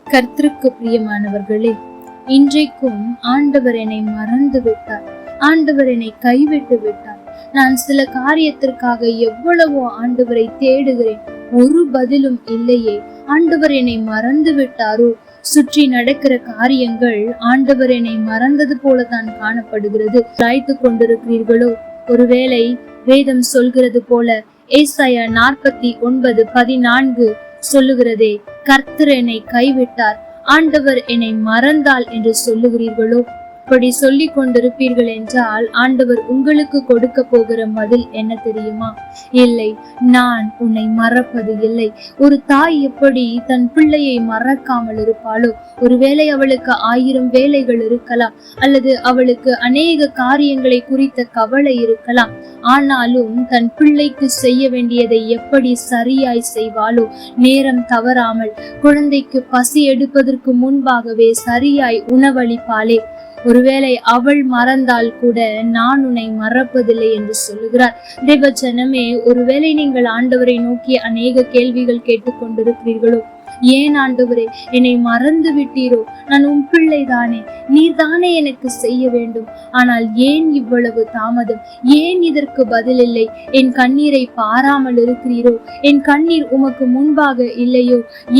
கர்த்தருக்கு பிரியமானவர்களே, இன்றைக்கும் ஆண்டவர் என்னை மறந்து விட்டார், ஆண்டவர் என்னை கைவிட்டு விட்டார். நான் சில காரியத்திற்காக எவ்வளவோ ஆண்டவரை தேடுகிறேன், ஒரு பதிலும் இல்லையே. ஆண்டவர் என்னை மறந்து விட்டாரோ? சுற்றி நடக்கிற காரியங்கள் ஆண்டவர் என்னை மறந்தது போலதான் காணப்படுகிறது. சாய்த்து கொண்டிருக்கிறீர்களோ? ஒருவேளை வேதம் சொல்கிறது போல ஏசாயா 49:14 சொல்லுகிறதே, கர்த்தர் என்னை கைவிட்டார், ஆண்டவர் என்னை மறந்தால் என்று சொல்லுகிறீர்களோ? அப்படி சொல்லிக் கொண்டிருப்பீர்கள் என்றால் ஆண்டவர் உங்களுக்கு கொடுக்க போகிற பதில் என்ன தெரியுமா? இல்லை, நான் உன்னை மறப்பது இல்லை. ஒரு தாய் எப்படி தன் பிள்ளையை மறக்காமல் இருப்பாளோ? ஒருவேளை அவளுக்கு 1000 வேலைகள் இருக்கலாம், அல்லது அவளுக்கு அநேக காரியங்களை குறித்த கவலை இருக்கலாம். ஆனாலும் தன் பிள்ளைக்கு செய்ய வேண்டியதை எப்படி சரியாய் செய்வாளோ, நேரம் தவறாமல், குழந்தைக்கு பசி எடுப்பதற்கு முன்பாகவே சரியாய் உணவளிப்பாளே. ஒருவேளை அவள் மறந்தால் கூட நான் உன்னை மறப்பதில்லை என்று சொல்லுகிறார். தேவ ஜனமே, ஒருவேளை நீங்கள் ஆண்டவரை நோக்கி அநேக கேள்விகள் கேட்டுக்கொண்டிருக்கிறீர்களோ? ஏன் ஆண்டவரே என்னை மறந்து விட்டீரோ? நான் உன் பிள்ளைதானே, நீர்தானே எனக்கு செய்ய வேண்டும். ஆனால் ஏன் இவ்வளவு தாமதம்? ஏன் இதற்கு பதில் இல்லை? என் கண்ணீரை பாராமல் இருக்கிறீரோ? என் கண்ணீர் உமக்கு முன்பாக இல்லையோ?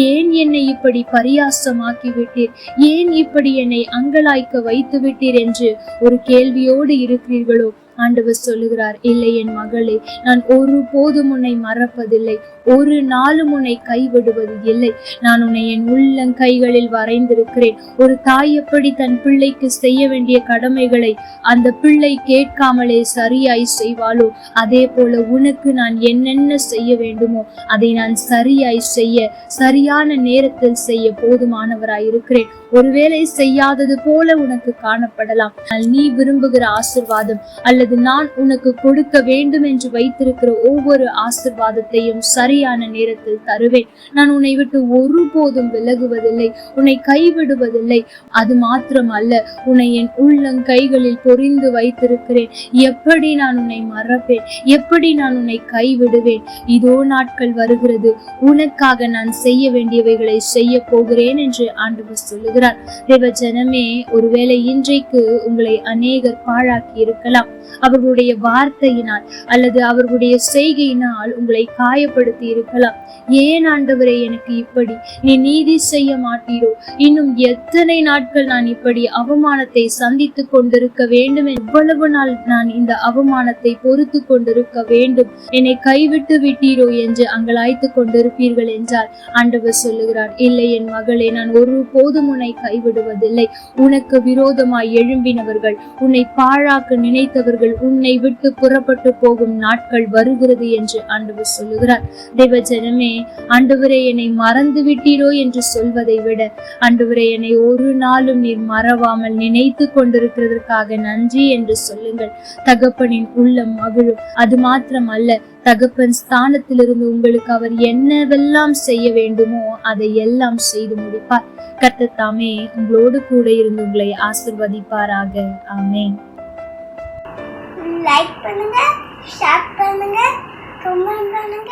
ஏன் என்னை இப்படி பரியாசமாக்கி விட்டீர்? ஏன் இப்படி என்னை அங்கலாய்க்க வைத்து விட்டீர் என்று ஒரு கேள்வியோடு இருக்கிறீர்களோ? ஆண்டவர் சொல்லுகிறார், இல்லை என் மகளே, நான் ஒரு போதும் உன்னை மறப்பதில்லை, ஒரு நாளும் உன்னை கைவிடுவது இல்லை. நான் உன்னை என் உள்ளங்கைகளில் வரைந்திருக்கிறேன். ஒரு தாய் எப்படி தன் பிள்ளைக்கு செய்ய வேண்டிய கடமைகளை அந்த பிள்ளை கேட்காமலே சரியாய் செய்வாளோ, அதே போல உனக்கு நான் என்னென்ன செய்ய வேண்டுமோ அதை நான் சரியாய் செய்ய, சரியான நேரத்தில் செய்ய போதுமானவராய் இருக்கிறேன். ஒருவேளை செய்யாதது போல உனக்கு காணப்படலாம். நீ விரும்புகிற ஆசிர்வாதம் அல்லது நான் உனக்கு கொடுக்க வேண்டும் என்று வைத்திருக்கிற ஒவ்வொரு ஆசிர்வாதத்தையும் சரியான நேரத்தில் தருவேன். நான் உன்னை விட்டு ஒருபோதும் விலகுவதில்லை, உன்னை கைவிடுவதில்லை. அது மாத்திரம் அல்ல, உன்னை என் உள்ளங்கைகளில் பொறிந்து வைத்திருக்கிறேன். எப்படி நான் உன்னை மறப்பேன்? எப்படி நான் உன்னை கைவிடுவேன்? இதோ நாட்கள் வருகிறது, உனக்காக நான் செய்ய வேண்டியவைகளை செய்ய போகிறேன் என்று ஆண்டவர் சொல்லுகிறார். தேவ ஜனமே, ஒருவேளை இன்றைக்கு உங்களை அநேகர் பாழாக்கி இருக்கலாம். அவர்களுடைய வார்த்தையினால் அல்லது அவர்களுடைய செய்கையினால் உங்களை காயப்படுத்தி இருக்கலாம். ஏன் ஆண்டவரே எனக்கு இப்படி? நீ நீதி செய்ய மாட்டீரோ? இன்னும் எத்தனை நாட்கள் நான் இப்படி அவமானத்தை சந்தித்து கொண்டிருக்க வேண்டும்? எவ்வளவு நாள் நான் இந்த அவமானத்தை பொறுத்து கொண்டிருக்க வேண்டும்? என்னை கைவிட்டு விட்டீரோ என்று அங்கலாய்த்து கொண்டிருப்பீர்கள் என்றால் ஆண்டவர் சொல்லுகிறார், இல்லை என் மகளே, நான் ஒரு போதும் உன்னை கைவிடுவதில்லை. உனக்கு விரோதமாய் எழும்பினவர்கள், உன்னை பாழாக்க நினைத்தவர்கள் உன்னை விட்டு புறப்பட்டு போகும் நாட்கள் வருகிறது என்று ஆண்டவர் சொல்லுகிறார். தேவ ஜனமே, ஆண்டவரே என்னை மறந்து விட்டீரோ என்று சொல்வதை விட, ஆண்டவரே என்னை ஒரு நாளும் நீர் மறவாமல் நினைத்து கொண்டிருக்கிறதற்காக நன்றி என்று சொல்லுங்கள். தகப்பனின் உள்ளம் மகிழும். அது மாத்திரம் அல்ல, தகப்பன் ஸ்தானத்திலிருந்து உங்களுக்கு அவர் என்னவெல்லாம் செய்ய வேண்டுமோ அதை எல்லாம் செய்து முடிப்பார். கர்த்தர் தாமே உங்களோடு கூட இருந்து உங்களை ஆசீர்வதிப்பாராக. ஆமென். லைக் பண்ணுங்க, ஷேர் பண்ணுங்க, கமெண்ட் பண்ணுங்க.